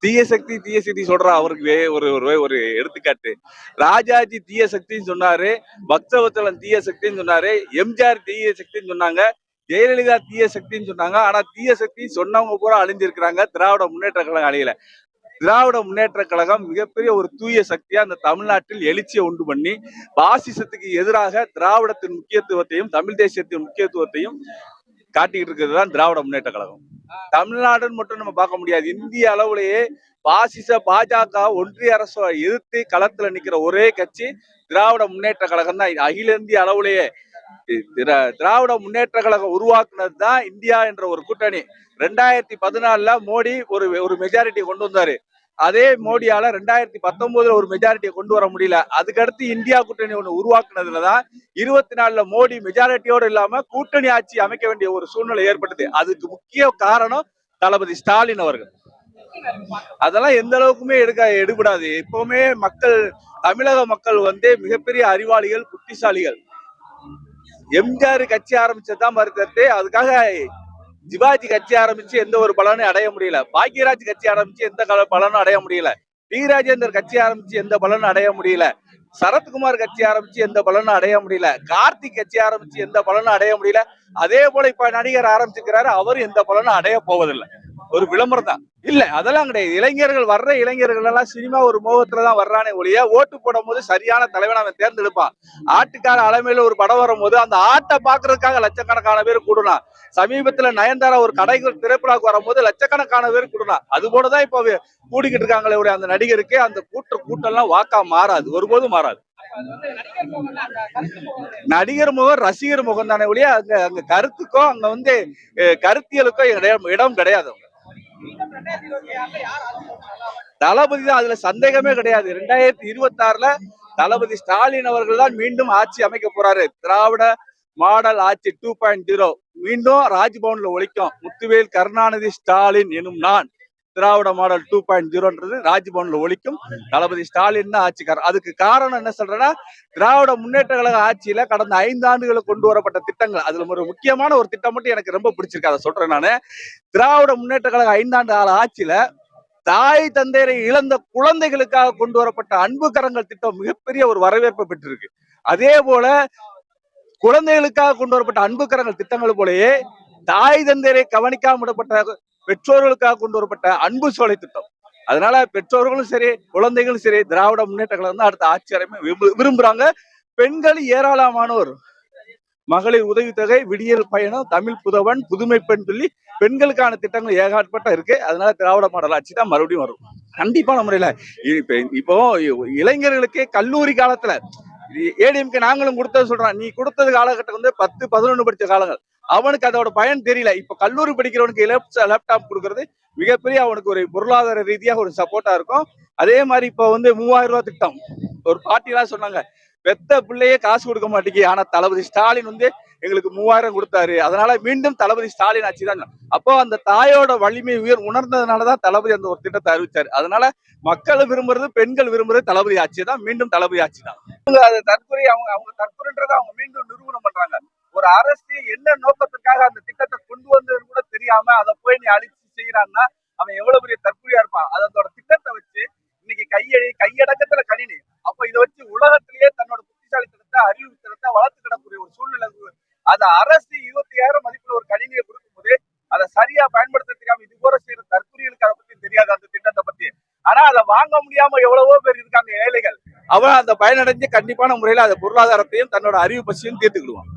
தீய சக்தி சொல்றா அவருக்கு ஒரு ஒரு ஒரு எடுத்துக்காட்டு. ராஜாஜி தீய சக்தின்னு சொன்னாரு, பக்தவத்தலன் தீய சக்தின்னு சொன்னாரு, எம்ஜிஆர் தீய சக்தின்னு சொன்னாங்க, ஜெயலலிதா தீய சக்தின்னு சொன்னாங்க. ஆனா தீய சக்தி சொன்னவங்க பூரா அழிஞ்சிருக்கிறாங்க. திராவிட முன்னேற்ற கழகம் அழியல. திராவிட முன்னேற்ற கழகம் மிகப்பெரிய ஒரு தூய சக்தியா அந்த தமிழ்நாட்டில் எழுச்சியை உண்டு பண்ணி பாசிசத்துக்கு எதிராக திராவிடத்தின் முக்கியத்துவத்தையும் தமிழ் தேசியத்தின் முக்கியத்துவத்தையும் காட்டிக்கிட்டு இருக்கிறது தான் திராவிட முன்னேற்ற கழகம். தமிழ்நாடுன்னு மட்டும் நம்ம பார்க்க முடியாது. இந்திய அளவுலேயே பாசிச பாஜக ஒன்றிய அரசை எதிர்த்து களத்துல நிக்கிற ஒரே கட்சி திராவிட முன்னேற்ற கழகம் தான். அகில இந்திய அளவுலேயே திராவிட முன்னேற்ற கழகம் உருவாக்குனது தான் இந்தியா என்ற ஒரு கூட்டணி. 2014 மோடி ஒரு மெஜாரிட்டி கொண்டு வந்தாரு. அதே மோடியால 2019 ஒரு மெஜாரிட்டியை கொண்டு வர முடியல. அதுக்கடுத்து இந்தியா கூட்டணி ஒண்ணு உருவாக்குனதுலதான் 24 மோடி மெஜாரிட்டியோடு இல்லாம கூட்டணி ஆட்சி அமைக்க வேண்டிய ஒரு சூழ்நிலை ஏற்பட்டது. அதுக்கு முக்கிய காரணம் தளபதி ஸ்டாலின் அவர்கள். அதெல்லாம் எந்த அளவுக்குமே எடுபடாது. எப்பவுமே தமிழக மக்கள் மிகப்பெரிய அறிவாளிகள், புத்திசாலிகள். எம்ஜிஆர் கட்சி ஆரம்பிச்சதுதான் மறுத்தது. அதுக்காக சிவாஜி கட்சி ஆரம்பிச்சு எந்த ஒரு பலனும் அடைய முடியல. பாக்கியராஜ் கட்சி ஆரம்பிச்சு எந்த பலனும் அடைய முடியல. டி ராஜேந்தர் கட்சி ஆரம்பிச்சு எந்த பலனும் அடைய முடியல. சரத்குமார் கட்சி ஆரம்பிச்சு எந்த பலனும் அடைய முடியல. கார்த்திக் கட்சி ஆரம்பிச்சு எந்த பலனும் அடைய முடியல. அதே போல இப்ப நடிகர் ஆரம்பிச்சிருக்கிறாரு, அவர் எந்த பலனும் அடைய போவதில்லை. ஒரு விளம்பரம் தான். இல்ல அதெல்லாம் கிடையாது. இளைஞர்கள் எல்லாம் சினிமா ஒரு மோகத்துலதான் வர்றானே ஒழிய, ஓட்டு போடும் போது சரியான தலைவனை அவன் தேர்ந்தெடுப்பான். ஆட்டுக்கார அலைமையில ஒரு படம் வரும்போது அந்த ஆட்டை பாக்குறதுக்காக லட்சக்கணக்கான பேர் கூடுனா. சமீபத்துல நயன்தாரா ஒரு கடைகள் திரைப்படம் வரும்போது லட்சக்கணக்கான பேர் கூடுனா. அது போலதான் இப்ப கூடிக்கிட்டு இருக்காங்களே அந்த நடிகருக்கு அந்த கூட்டம் எல்லாம் வாக்கா மாறாது, ஒருபோதும் மாறாது. நடிகர் முகம் ரசிகர் முகம் தானே ஒழிய அங்க கருத்துக்கோ அங்க கருத்தியலுக்கோ இடம் கிடையாது. தளபதி தான், அதுல சந்தேகமே கிடையாது. 2026 தளபதி ஸ்டாலின் அவர்கள் தான் மீண்டும் ஆட்சி அமைக்க போறாரு. திராவிட மாடல் ஆட்சி 2.0 மீண்டும் ராஜ்பவன்ல ஒழிக்கும். முத்துவேல் கருணாநிதி ஸ்டாலின் எனும் நான் திராவிட மாடல் 2.0 ராஜ்பவன்ல ஒழிக்கும். தளபதி ஸ்டாலின் தான் ஆட்சிக்காரர். அதுக்கு காரணம் என்ன சொல்றேன்னா, திராவிட முன்னேற்ற கழக ஆட்சியில கடந்த 5 ஆண்டுகளுக்கு கொண்டு வரப்பட்ட திட்டங்கள், அதுல ஒரு முக்கியமான ஒரு திட்டம் மட்டும் எனக்கு ரொம்ப பிடிச்சிருக்கு, அதை சொல்றேன் நானு. திராவிட முன்னேற்ற கழக 5 ஆண்டு கால ஆட்சியில தாய் தந்தையரை இழந்த குழந்தைகளுக்காக கொண்டு வரப்பட்ட அன்பு கரங்கள் திட்டம் மிகப்பெரிய ஒரு வரவேற்பை பெற்றிருக்கு. அதே போல குழந்தைகளுக்காக கொண்டு வரப்பட்ட அன்பு கரங்கள் திட்டங்கள் போலயே தாய் தந்தையரை கவனிக்காம விடப்பட்ட பெற்றோர்களுக்காக கொண்டு வரப்பட்ட அன்பு சோலை திட்டம். அதனால பெற்றோர்களும் சரி, குழந்தைகளும் சரி, திராவிட முன்னேற்ற கழகம் தான் அடுத்த ஆட்சி அமைய விரும்புறாங்க. பெண்கள் ஏராளமானோர் மகளிர் உதவித்தொகை, விடியல் பயணம், தமிழ் புதவன், புதுமை பெண் சொல்லி பெண்களுக்கான திட்டங்கள் ஏகப்பட்ட இருக்கு. அதனால திராவிட மாடல் ஆட்சி தான் மறுபடியும் வரும், கண்டிப்பான முறையில. இப்போ இளைஞர்களுக்கு கல்லூரி காலத்துல ஏடிஎம்கே நாங்களும் கொடுத்தது சொல்றான். நீ கொடுத்தது காலகட்டம் 10, 11 படிச்ச காலங்கள். அவனுக்கு அதோட பயன் தெரியல. இப்ப கல்லூரி படிக்கிறவனுக்கு லேப்டாப் கொடுக்கறது மிகப்பெரிய அவனுக்கு ஒரு பொருளாதார ரீதியாக ஒரு சப்போர்ட்டா இருக்கும். அதே மாதிரி இப்ப 3000 ரூபாய் திட்டம் ஒரு பாட்டி எல்லாம் சொன்னாங்க, பெத்த பிள்ளையே காசு கொடுக்க மாட்டேங்கி. ஆனா தளபதி ஸ்டாலின் எங்களுக்கு 3000 கொடுத்தாரு. அதனால மீண்டும் தளபதி ஸ்டாலின் ஆட்சி தான். அப்போ அந்த தாயோட வலிமை உணர்ந்ததுனாலதான் தளபதி அந்த ஒரு திட்டத்தை அறிவிச்சாரு. அதனால மக்கள் விரும்புறது, பெண்கள் விரும்புறது தளபதி ஆட்சி தான், மீண்டும் தளபதி ஆட்சி தான். தற்கொலை அவங்க தற்கொலைன்றதை அவங்க மீண்டும் நிரூபணம் பண்றாங்க. ஒரு அரசு என்ன நோக்கத்துக்காக அந்த திட்டத்தை கொண்டு வந்ததுன்னு கூட தெரியாம அதை போய் நீ அழிச்சு செய்யறான்னா அவன் எவ்வளவு பெரிய தற்கொலையா இருப்பான். அதோட திட்டத்தை வச்சு இன்னைக்கு கையடக்கத்துல கணினி. அப்ப இதை வச்சு உலகத்திலேயே தன்னோட புத்திசாலித்தனத்தை, அறிவுத்திறத்தை வளர்த்துக்கிடக்கூடிய ஒரு சூழ்நிலை. அதை அரசு 25,000 மதிப்புல ஒரு கணினியை கொடுக்கும் போது அதை சரியா பயன்படுத்த தெரியாம இது போல செய்யற தற்கொலைகளுக்கு அதை பத்தி தெரியாது, அந்த திட்டத்தை பத்தி. ஆனா அதை வாங்க முடியாம எவ்வளவோ பேர் இருக்காங்க, ஏழைகள். அவன் அந்த பயனடைஞ்சு கண்டிப்பான முறையில அந்த பொருளாதாரத்தையும் தன்னோட அறிவு பசியும் தீர்த்துக்கிடுவான்.